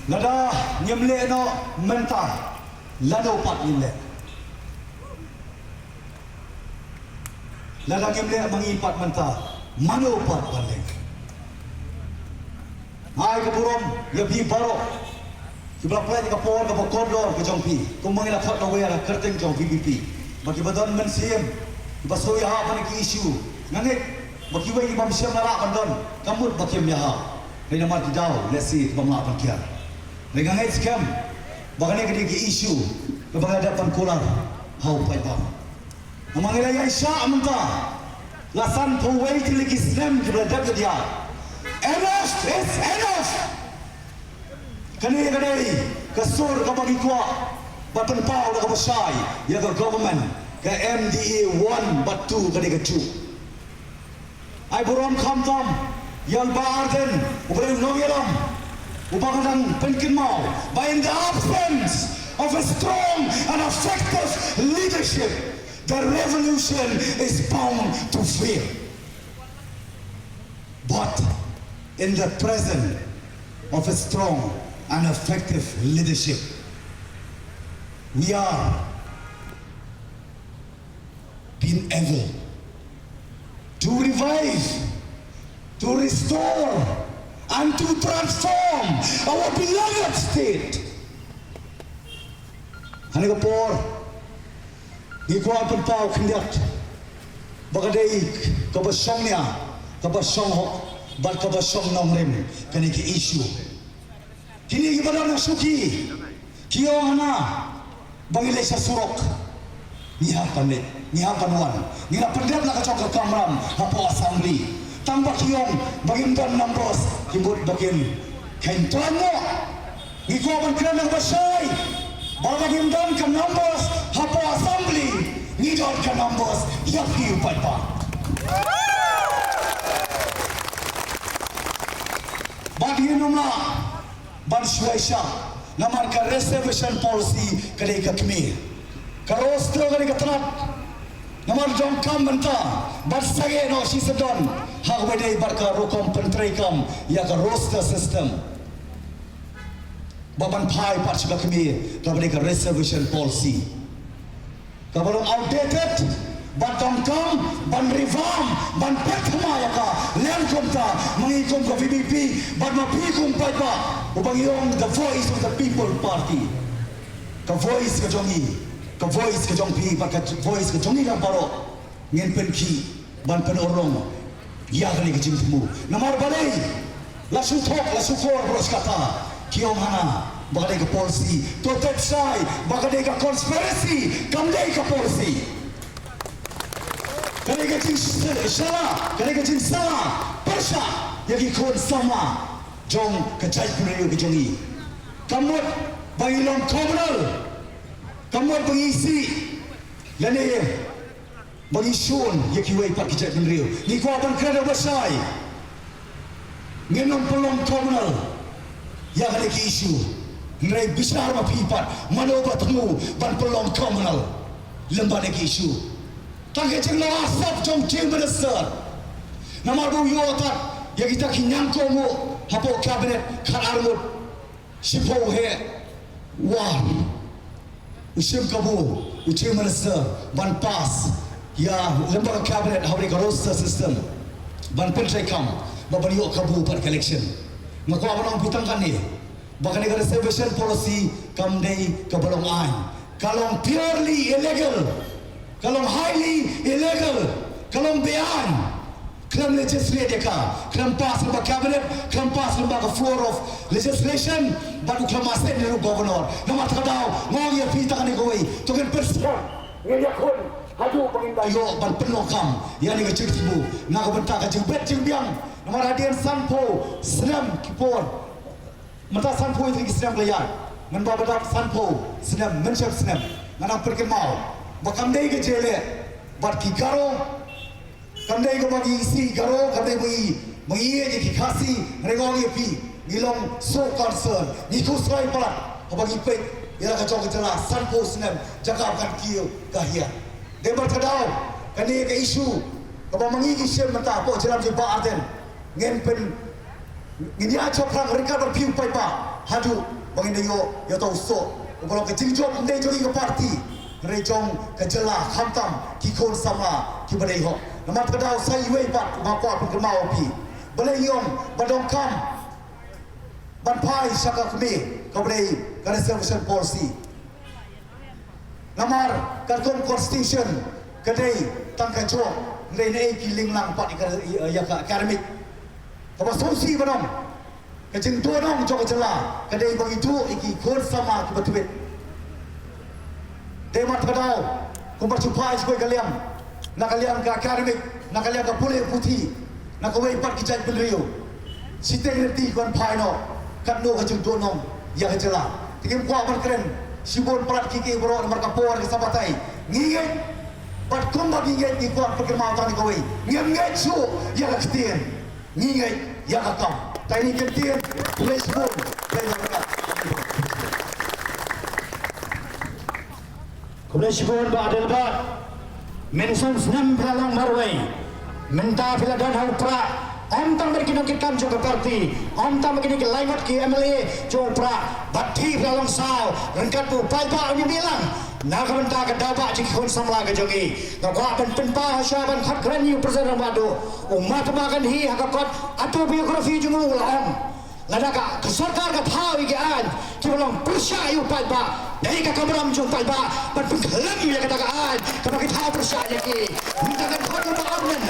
Lada nyemle no mental lada upat nyemle lada nyemle mengipat mental mana upat balik ai ke burom ya bi baro sebelah play ke por ke kondor ke jongpi kumang ila thot aware kerteng jong PPP bagi badon mensim basoi ha pan ki issue ngane bagi wei imam syam nara bandon kamut bakim ya ha rena mar didau let's see bama pan kia dengan scam bagane ke isu ke hadapan kulang hau pai ba amangila ya isya amta lasan powai ke lagi Islam ke berada dia enough is enough kani ke sur ke bagi kuat batan pau ke besai ya ke government ke MDE 1 but 2 ke 2 ai buram kham tam yang baarden ubren nongelam Upakadang penkin mau, but in the absence of a strong and effective leadership, the revolution is bound to fail. But in the presence of a strong and effective leadership, we are being able to revive, to restore, and to transform our beloved state. Hani kapor, di kuat penpau kendiat, bagadai kabasong niya, kabasong hok, bal kabasong nomrim, kani ki isu. Kini ibadah nasuki, kiyo hana, bangilay sa surok, nihapan wan, nihapan na kacok kamram, hapo assembly. Tambah kiyong bagimdan numbers kibut bagim kaintuan mo ngikuaban kena ng basay bagimdan ka numbers hapo assembly ngidon ka numbers yakiu pa bagino na bansuay siya naman ka reservation policy kadai ka kmi ka roster kadai ka tanap naman jom kam benta barsage no si sedon hak wedai barka rokom pentrekam ya ka roster system baban pai pat sudah kami kabadi ka reservation policy kabalong outdated batam kam ban reform ban petma ya ka len komta mengikom ka VBP ban mapikum pai pa ubang yong the voice of the people party ka voice ka jongi ka voice ke jong pi pa ka voice ke jongi lang paro ngin pen ki ban pen orong ya kali ke jingmu namar balai la su thok la su for bros kata kiong hana bagade ke policy to that side bagade ke conspiracy kamdai ke policy kali ke jing sala kali ke jing sala persha yagi kon sama jong ke jai pune ke jongi kamut bangilong komunal kamu pengisi lani bagi sun ya kiwai pak kijat menriu ni ko aban kada basai ngenom pelong komunal ya kali ki isu ngai besar ma pipat mano batmu ban pelong komunal lembar ki isu tak ke la asap jong tim besar namar bu yo tak ya kita kinyang ko mo hapo cabinet kan armut sipo he wah usim kabu ucim minister ban pas ya lembaga cabinet hari roster system ban pentrai kam baban yo kabu per collection ngako abang pitang kan ni bahkan negara reservation policy kam dei kabalong ai kalong purely illegal kalong highly illegal kalong beyond Kram legislate ka, kram pass lembaga cabinet, kram pass lembaga floor of legislation, baru kram aset ni governor. Nama terkadau, ngong ya pita kan ikoi, token persia, ngaya kon, hadu pengindayo ban penuh kam, yang ni kecil tibu, nak bentak kecil bet cingbiang, nama radian sanpo, senam kipor, mata sanpo itu senam layar, menbawa badak sanpo, senam mencap senam, nanam pergi mau, bakam dai kecil le, bat kigaro. Kandai ko bagi isi garo kandai bagi je ki khasi regong ye pi ngilong so concern ni ko srai pala bagi pe ira ka chok jala san po snem jaga kan kiyo kahia debat kadau kani ke isu ko mangi ki sem mata po jalam je ba arden ngen pen Ini aja perang mereka berpiu paipa. Hadu bangin yo tahu so. Kalau ke jingjom ndai jogi ke parti. Rejong ke jelah khamtam ki khon sama ki badai ho. Nama kedau sai wei pat bapa penggemau pi. Balai yom badong kam. Ban pai syaka kami ke badai conservation policy. Namar karton constitution kedai tangka jok ndai nei ki linglang pat ya ka akademik. Kau solusi benom, kecing tua nom jauh jelah, kedai begitu iki khon sama betul. Demat kedau, kau berjumpa sebagai kalian, nak kalian ke akademik, nak kalian ke pulih putih, nak kau ipat kijai penriu. Siti ngerti kau pai no, kat no kecing tua nom, ya jelah. Tikim kuat berkeren, sibun pelat kiki berok mereka por ke sabatai, ngiyet, bat kumba ngiyet di kuat perkembangan tani kau ini, ngiyet su, ya kestian. Ngingai yang akan tadi kentian Facebook dan mereka kemudian sebelum ada lebat mention senam pelang marwai minta pila dan hal pra Om tam berkinokitkan juga parti Om tam begini ke lainat ke MLA juga pra bati pelang sao rengkat pu pai-pai ini bilang nak minta ke dapat jika kon samla ke jogi nak ban penpa hasyaban khat kran yu presiden madu umat makan hi hakakot atau biografi jumu ulam ladaka ke sarkar ka thau igi an ki belum persya yu pai-pai dari ka kamram jung pai-pai ban penghalang yu ya kata ka an ka thau persya ki minta kan khot ba amnen